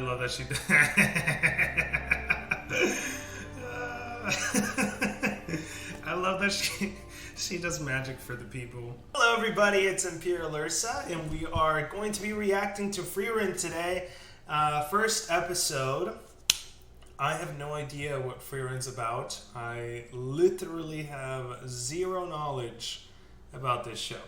love that she I love that she does magic for the people. Hello everybody, it's ImperialUrsa, and we are going to be reacting to Frieren today. First episode. I have no idea what Frieren's about. I literally have zero knowledge about this show.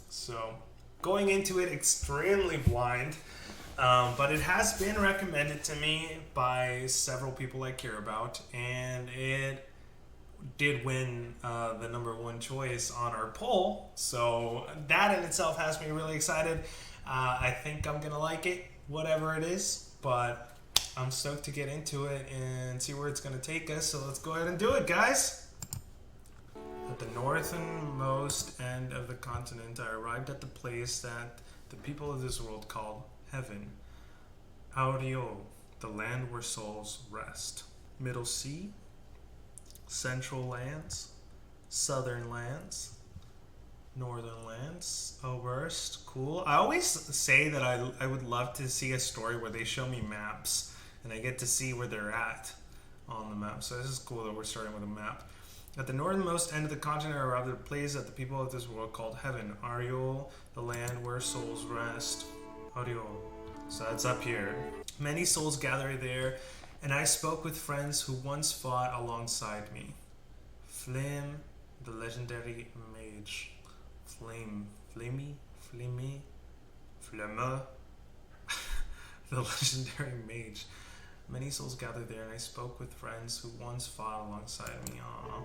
So, going into it extremely blind. But it has been recommended to me by several people I care about, and it did win the #1 choice on our poll, so that in itself has me really excited. I think I'm gonna like it, whatever it is, but I'm stoked to get into it and see where it's gonna take us, so let's go ahead and do it, guys! At the northernmost end of the continent, I arrived at the place that the people of this world call Heaven. Audio, the land where souls rest. Middle Sea, Central Lands, Southern Lands, Northern Lands. Oh, worst. Cool. I always say that I would love to see a story where they show me maps and I get to see where they're at on the map. So this is cool that we're starting with a map. At the northernmost end of the continent, or rather, the place that the people of this world called Heaven. Ariel, the land where souls rest. Audio. So that's up here. Many souls gather there, and I spoke with friends who once fought alongside me. Flame, the legendary mage. Flamey, the legendary mage. Many souls gathered there, and I spoke with friends who once fought alongside me. Aww.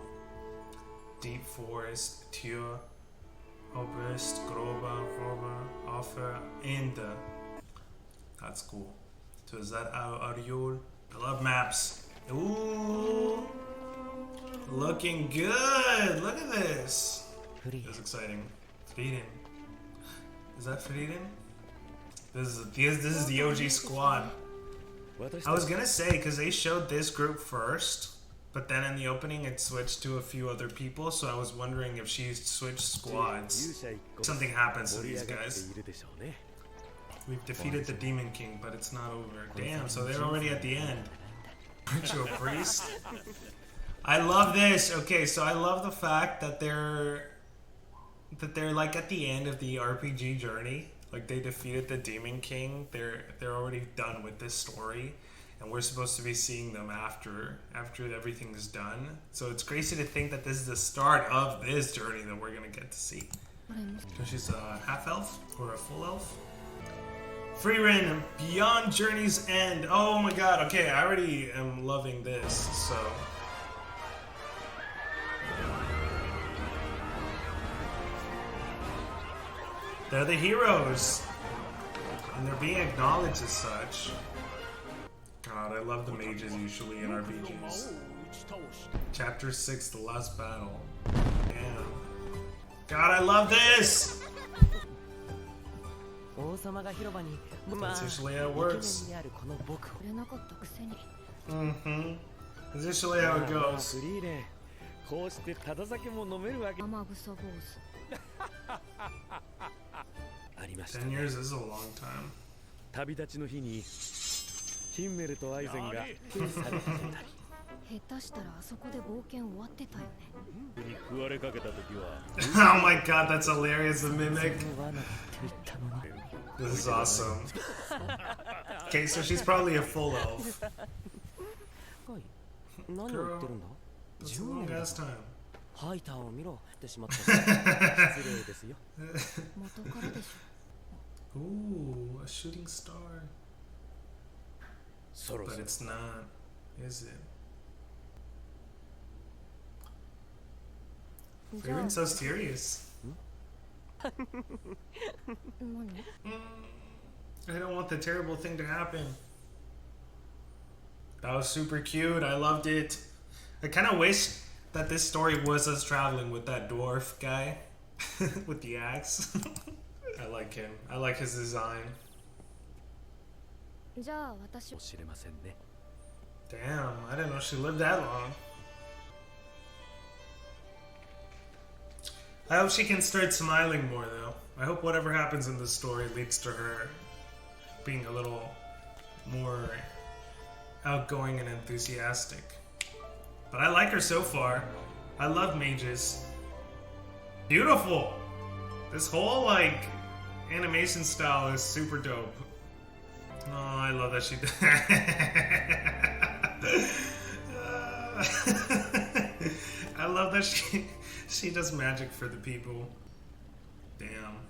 Deep forest, Tür, Oberst, Grober, Offer, and that's cool. So is that Ariel? I love maps. Ooh, looking good. Look at this. That's exciting. Frieren. Is that Frieren? This is the OG squad. I was gonna say, because they showed this group first, but then in the opening it switched to a few other people, so I was wondering if she switched squads. Something happens to these guys. We've defeated the Demon King, but it's not over. Damn, so they're already at the end. Aren't you a priest? I love this. Okay, so I love the fact that they're like at the end of the RPG journey. Like they defeated the Demon King. They're already done with this story, and we're supposed to be seeing them after everything's done. So it's crazy to think that this is the start of this journey that we're gonna get to see. So she's a half elf or a full elf. Frieren, Beyond Journey's End. Oh my god, okay, I already am loving this, so. They're the heroes, and they're being acknowledged as such. God, I love the mages usually in RPGs. Chapter 6, The Last Battle. Damn. God, I love this! That's usually how it works. That's usually how it goes. 10 years is a long time. 旅立ちの日にヒンメルとアイゼンが下手したらあそこで冒険終わってたよね。に食われかけた時は Oh my god, that's hilarious, the mimic. This is awesome. Okay, so she's probably a full elf. Girl, that's a long ass time. ハイターを見ろってしまった。失礼ですよ。元からでしょ。Ooh, a shooting star. But it's not, is it? Frieren's so serious. I don't want the terrible thing to happen. That was super cute. I loved it. I kind of wish that this story was us traveling with that dwarf guy with the axe. I like him. I like his design. Damn, I didn't know she lived that long. I hope she can start smiling more though. I hope whatever happens in this story leads to her being a little more outgoing and enthusiastic. But I like her so far. I love mages. Beautiful! This whole, like, animation style is super dope. Oh, I love that she I love that she does magic for the people. Damn.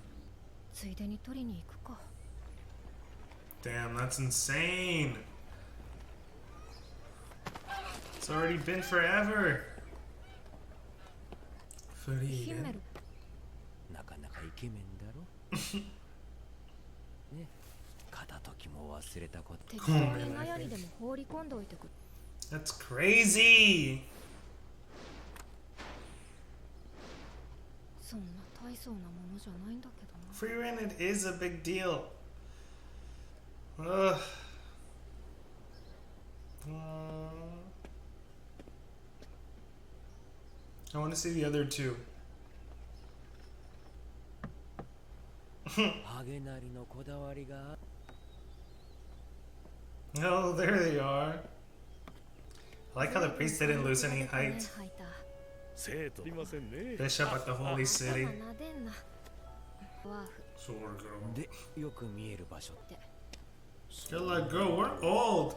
Damn, that's insane. It's already been forever. Frieren. なかなかイケメンだろね、片時も忘れたこと。適当に納屋にでも放り込んでおいてく。That's crazy. そんな大層なものじゃないんだけどな。Frieren, it is a big deal. Ugh. I want to see the other two. Oh, there they are. I like how the priest didn't lose any height. Bishop at the holy city. Still let go, we're old.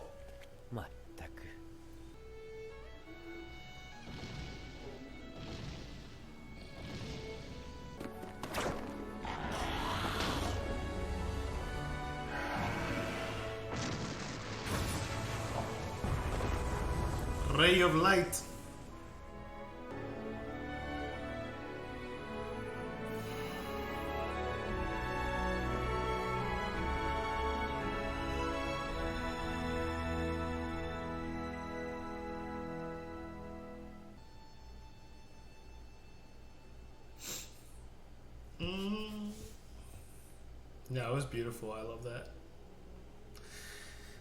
Ray of light. Yeah, it was beautiful. I love that.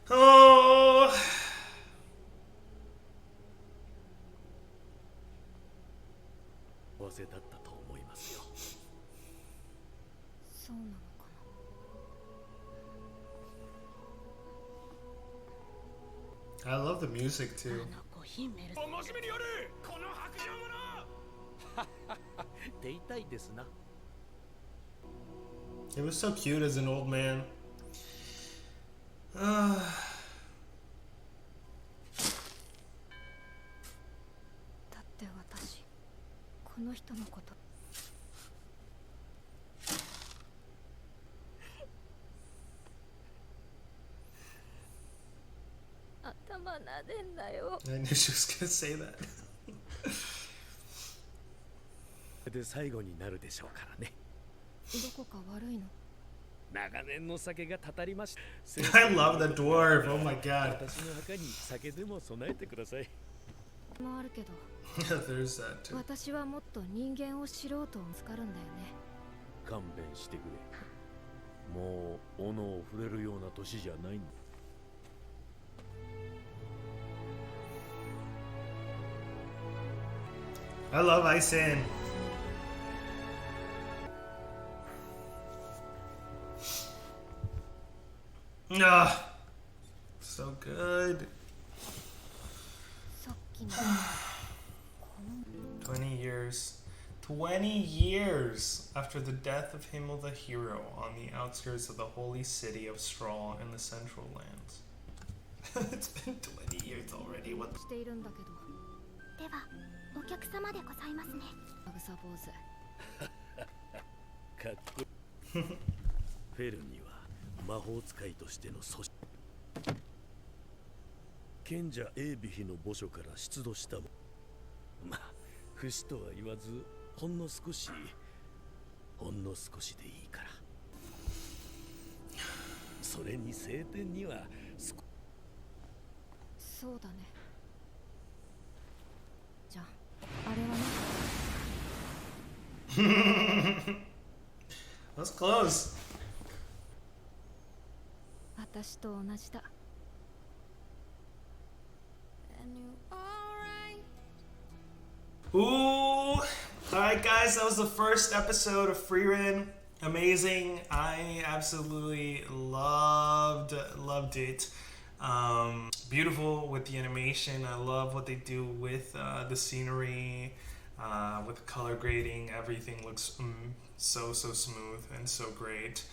Oh. I love the music too. He was so cute as an old man. I knew she was gonna say that. I love the dwarf. Oh my god. There's that too. I love Isen. Ah, so good. 20 years. 20 years after the death of Himmel the hero on the outskirts of the holy city of Strahl in the Central Lands. It's been 20 years already. What? お客様でございますね。かっこいい。フェルンには魔法使いとしての組織。賢者エービヒの墓所から出土したも。まあ、不死とは言わず、ほんの少しでいいから。それに聖典にはそうだね。じゃあ。That's close. Ooh! Alright guys, that was the first episode of Frieren. amazing. I absolutely loved it. Beautiful with the animation. I love what they do with the scenery, with the color grading. Everything looks so smooth and so great.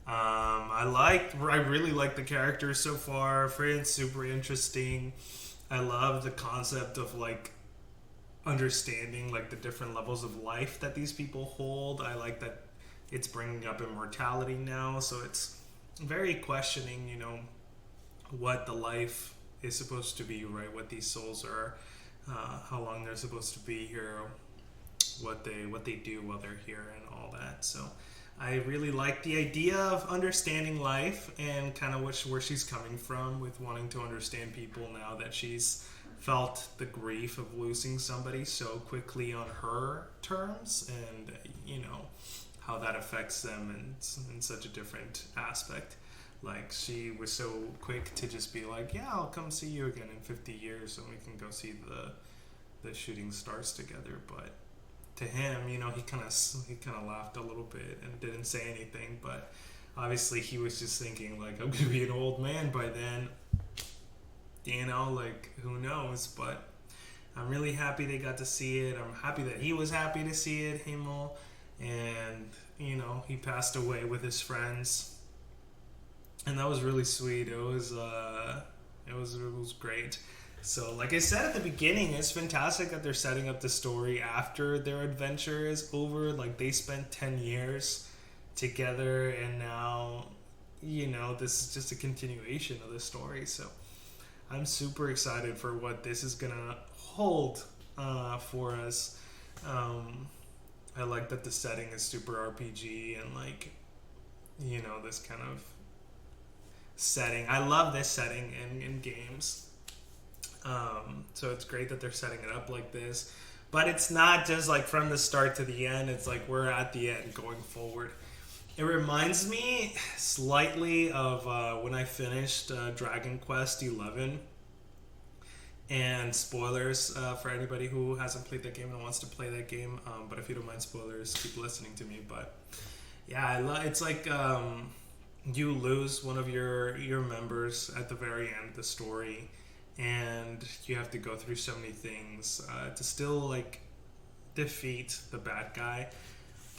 I really like the characters so far. Frieren's super interesting. I love the concept of like understanding like the different levels of life that these people hold. I like that it's bringing up immortality now, so it's very questioning, you know, what the life is supposed to be, right? What these souls are, how long they're supposed to be here, what they do while they're here, and all that. So I really like the idea of understanding life and kind of where she's coming from with wanting to understand people now that she's felt the grief of losing somebody so quickly on her terms, and you know how that affects them in such a different aspect. Like, she was so quick to just be like, yeah, I'll come see you again in 50 years and we can go see the shooting stars together. But to him, you know, he kind of laughed a little bit and didn't say anything, but obviously he was just thinking like, I'm gonna be an old man by then, you know, like, who knows. But I'm really happy they got to see it. I'm happy that he was happy to see it, Himmel, and you know, he passed away with his friends, and that was really sweet. It was great. So like I said at the beginning, it's fantastic that they're setting up the story after their adventure is over. Like, they spent 10 years together, and now, you know, this is just a continuation of the story. So I'm super excited for what this is gonna hold for us. I like that the setting is super RPG and, like, you know, this kind of setting. I love this setting in games. So it's great that they're setting it up like this. But it's not just like from the start to the end. It's like we're at the end going forward. It reminds me slightly of when I finished Dragon Quest XI. And spoilers for anybody who hasn't played that game and wants to play that game. But if you don't mind spoilers, keep listening to me. But yeah, it's like you lose one of your members at the very end of the story, and you have to go through so many things to still like defeat the bad guy.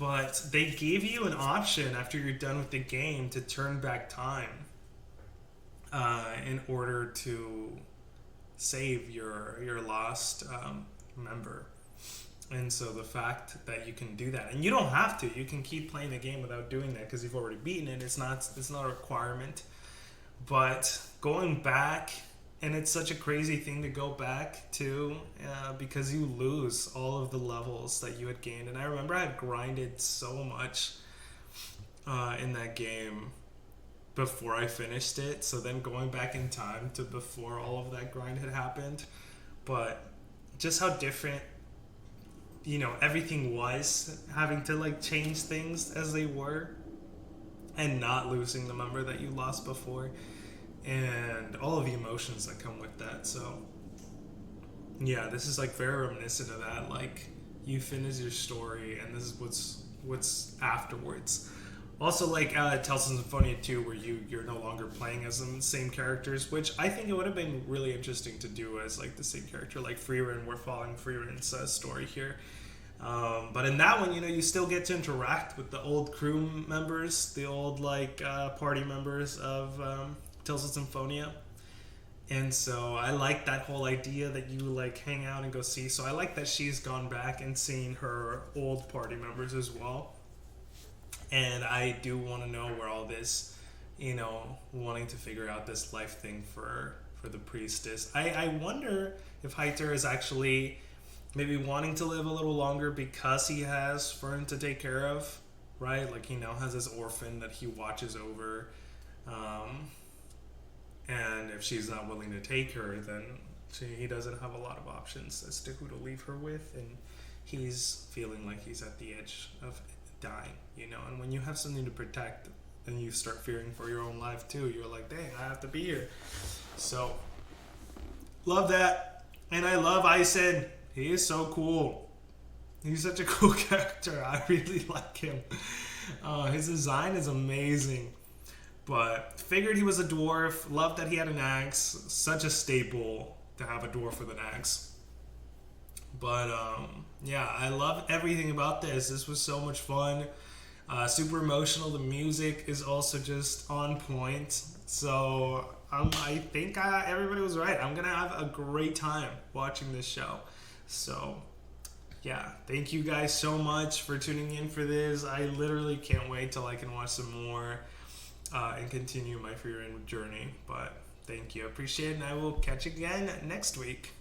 But they gave you an option after you're done with the game to turn back time in order to save your lost member. And so the fact that you can do that, and you don't have to, you can keep playing the game without doing that because you've already beaten it. It's not a requirement. But going back, and it's such a crazy thing to go back to because you lose all of the levels that you had gained. And I remember I had grinded so much in that game before I finished it. So then going back in time to before all of that grind had happened. But just how different, you know, everything was, having to like change things as they were and not losing the member that you lost before, and all of the emotions that come with that. So yeah, this is like very reminiscent of that. Like, you finish your story and this is what's afterwards. Also, like Tales of Symphonia 2, where you're no longer playing as the same characters, which I think it would have been really interesting to do as like the same character, like Frieren. We're following Frieren's story here. But in that one, you know, you still get to interact with the old crew members, the old like party members of Tales of Symphonia. And so I like that whole idea that you like hang out and go see. So I like that she's gone back and seen her old party members as well. And I do want to know where all this, you know, wanting to figure out this life thing for the priestess. I wonder if Heiter is actually maybe wanting to live a little longer because he has Fern to take care of, right? Like, he now has his orphan that he watches over. And if she's not willing to take her, then he doesn't have a lot of options as to who to leave her with. And he's feeling like he's at the edge of dying, you know. And when you have something to protect, then you start fearing for your own life too. You're like, dang, I have to be here. So love that. And I love Isen. He is so cool. He's such a cool character. I really like him. His design is amazing. But figured he was a dwarf. Loved that he had an axe. Such a staple to have a dwarf with an axe. But yeah, I love everything about this. This was so much fun. Super emotional. The music is also just on point. So I think everybody was right. I'm gonna have a great time watching this show. So yeah, thank you guys so much for tuning in for this. I literally can't wait till I can watch some more and continue my Frieren journey. But thank you, appreciate it, and I will catch you again next week.